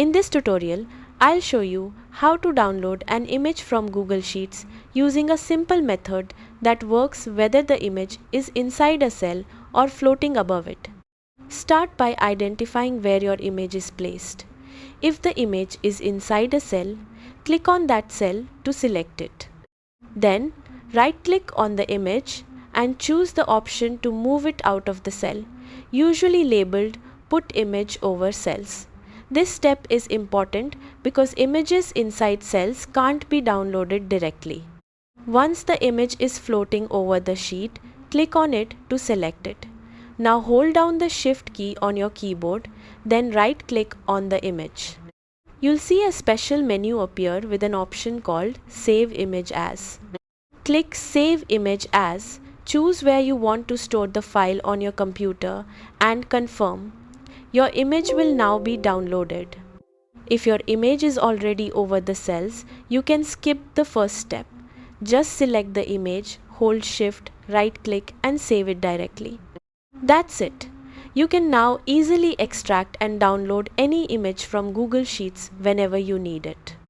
In this tutorial, I'll show you how to download an image from Google Sheets using a simple method that works whether the image is inside a cell or floating above it. Start by identifying where your image is placed. If the image is inside a cell, click on that cell to select it. Then, right-click on the image and choose the option to move it out of the cell, usually labeled Put Image Over Cells. This step is important because images inside cells can't be downloaded directly. Once the image is floating over the sheet, click on it to select it. Now hold down the Shift key on your keyboard, then right-click on the image. You'll see a special menu appear with an option called Save Image As. Click Save Image As, choose where you want to store the file on your computer and confirm. Your image will now be downloaded. If your image is already over the cells, you can skip the first step. Just select the image, hold Shift, right-click and save it directly. That's it. You can now easily extract and download any image from Google Sheets whenever you need it.